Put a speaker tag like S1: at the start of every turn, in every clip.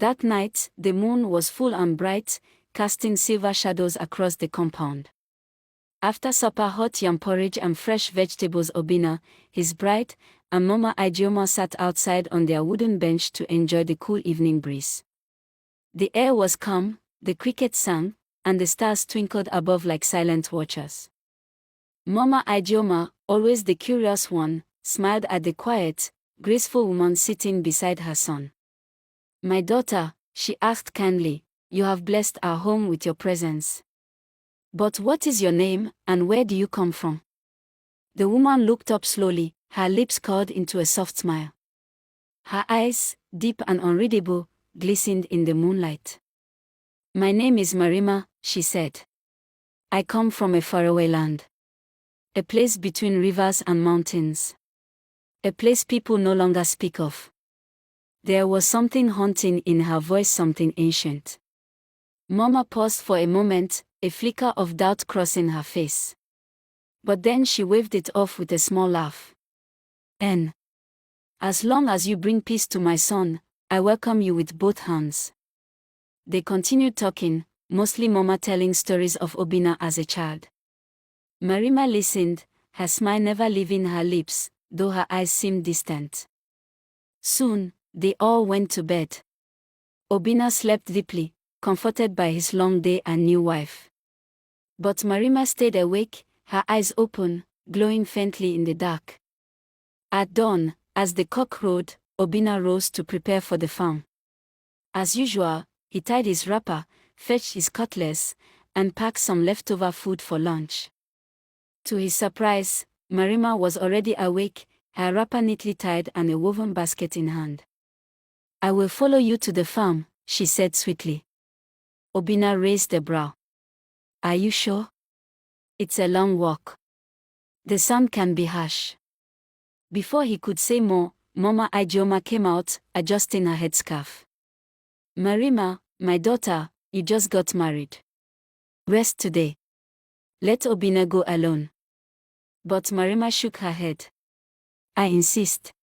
S1: That night, the moon was full and bright, casting silver shadows across the compound. After supper, hot yam porridge and fresh vegetables, Obinna, his bride, and Mama Ijeoma sat outside on their wooden bench to enjoy the cool evening breeze. The air was calm, the crickets sang, and the stars twinkled above like silent watchers. Mama Ijeoma, always the curious one, smiled at the quiet, graceful woman sitting beside her son. "My daughter," she asked kindly, "you have blessed our home with your presence. But what is your name, and where do you come from?" The woman looked up slowly, her lips curled into a soft smile. Her eyes, deep and unreadable, glistened in the moonlight. "My name is Marima," she said. "I come from a faraway land. A place between rivers and mountains. A place people no longer speak of." There was something haunting in her voice, something ancient. Mama paused for a moment, a flicker of doubt crossing her face. But then she waved it off with a small laugh. "And as long as you bring peace to my son, I welcome you with both hands." They continued talking, mostly Mama telling stories of Obinna as a child. Marima listened, her smile never leaving her lips, though her eyes seemed distant. Soon, they all went to bed. Obinna slept deeply, comforted by his long day and new wife. But Marima stayed awake, her eyes open, glowing faintly in the dark. At dawn, as the cock crowed, Obinna rose to prepare for the farm. As usual, he tied his wrapper, fetched his cutlass, and packed some leftover food for lunch. To his surprise, Marima was already awake, her wrapper neatly tied and a woven basket in hand. "I will follow you to the farm," she said sweetly. Obinna raised a brow. "Are you sure? It's a long walk. The sun can be harsh." Before he could say more, Mama Ijeoma came out, adjusting her headscarf. "Marima, my daughter, you just got married. Rest today. Let Obinna go alone." But Marima shook her head. "I insist.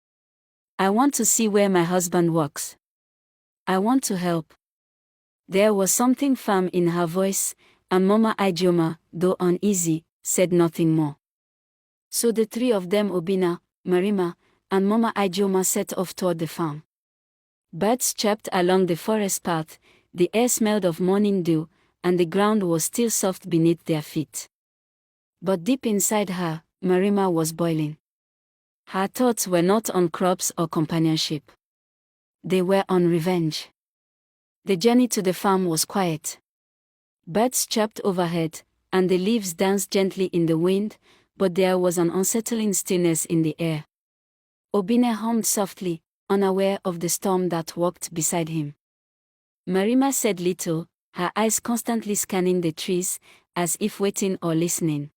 S1: I want to see where my husband works. I want to help." There was something firm in her voice, and Mama Ijeoma, though uneasy, said nothing more. So the three of them, Obinna, Marima, and Mama Ijeoma, set off toward the farm. Birds chirped along the forest path, the air smelled of morning dew, and the ground was still soft beneath their feet. But deep inside her, Marima was boiling. Her thoughts were not on crops or companionship. They were on revenge. The journey to the farm was quiet. Birds chirped overhead, and the leaves danced gently in the wind, but there was an unsettling stillness in the air. Obinna hummed softly, unaware of the storm that walked beside him. Marima said little, her eyes constantly scanning the trees, as if waiting or listening.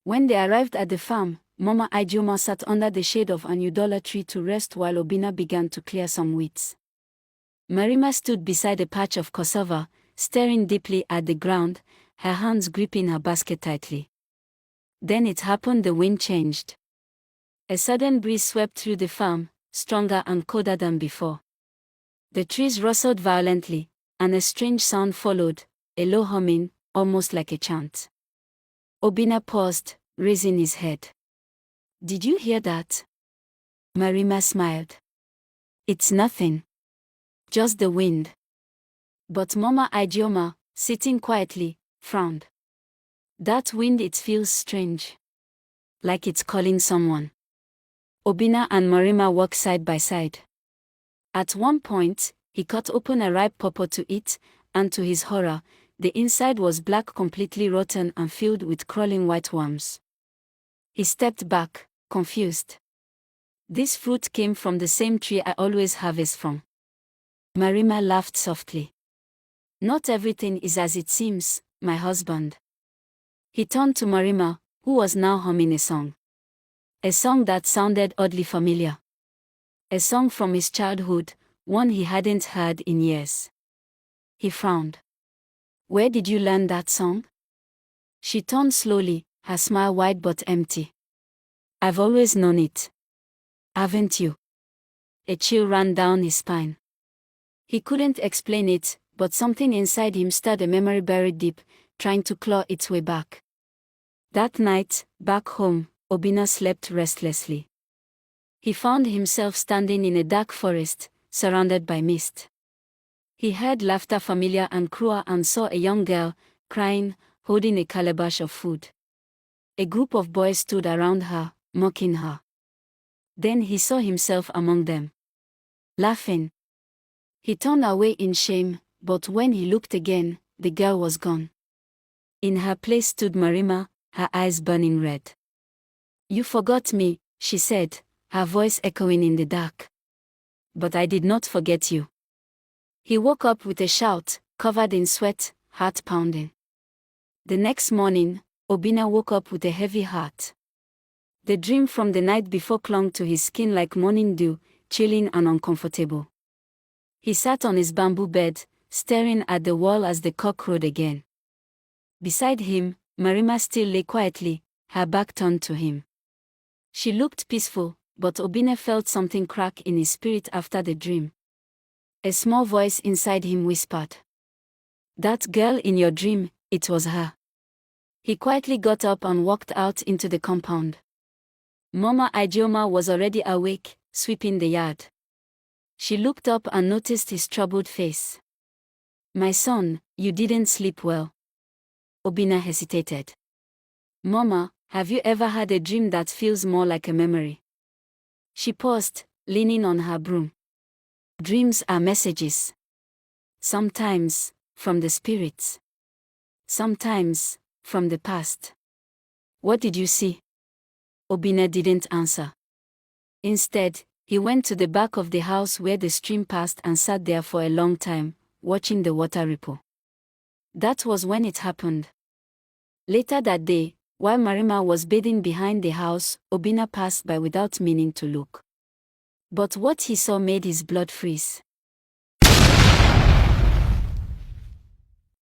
S1: When they arrived at the farm, Mama Ijeoma sat under the shade of an udala tree to rest while Obinna began to clear some weeds. Marima stood beside a patch of cassava, staring deeply at the ground, her hands gripping her basket tightly. Then it happened, the wind changed. A sudden breeze swept through the farm, stronger and colder than before. The trees rustled violently, and a strange sound followed, a low humming, almost like a chant. Obinna paused, raising his head. "Did you hear that?" Marima smiled. "It's nothing. Just the wind." But Mama Ijeoma, sitting quietly, frowned. "That wind, it feels strange. Like it's calling someone." Obinna and Marima walked side by side. At one point, he cut open a ripe pawpaw to eat, and to his horror, the inside was black, completely rotten and filled with crawling white worms. He stepped back, confused. "This fruit came from the same tree I always harvest from." Marima laughed softly. "Not everything is as it seems, my husband." He turned to Marima, who was now humming a song. A song that sounded oddly familiar. A song from his childhood, one he hadn't heard in years. He frowned. "Where did you learn that song?" She turned slowly, her smile wide but empty. "I've always known it. Haven't you?" A chill ran down his spine. He couldn't explain it, but something inside him stirred a memory buried deep, trying to claw its way back. That night, back home, Obinna slept restlessly. He found himself standing in a dark forest, surrounded by mist. He heard laughter familiar and cruel and saw a young girl, crying, holding a calabash of food. A group of boys stood around her, mocking her. Then he saw himself among them, laughing. He turned away in shame, but when he looked again, the girl was gone. In her place stood Marima, her eyes burning red. "You forgot me," she said, her voice echoing in the dark. "But I did not forget you." He woke up with a shout, covered in sweat, heart pounding. The next morning, Obinna woke up with a heavy heart. The dream from the night before clung to his skin like morning dew, chilling and uncomfortable. He sat on his bamboo bed, staring at the wall as the cock crowed again. Beside him, Marima still lay quietly, her back turned to him. She looked peaceful, but Obinna felt something crack in his spirit after the dream. A small voice inside him whispered, "That girl in your dream, it was her." He quietly got up and walked out into the compound. Mama Ijeoma was already awake, sweeping the yard. She looked up and noticed his troubled face. "My son, you didn't sleep well." Obinna hesitated. "Mama, have you ever had a dream that feels more like a memory?" She paused, leaning on her broom. "Dreams are messages. Sometimes, from the spirits. Sometimes, from the past." "What did you see?" Obinna didn't answer. Instead, he went to the back of the house where the stream passed and sat there for a long time, watching the water ripple. That was when it happened. Later that day, while Marima was bathing behind the house, Obinna passed by without meaning to look. But what he saw made his blood freeze.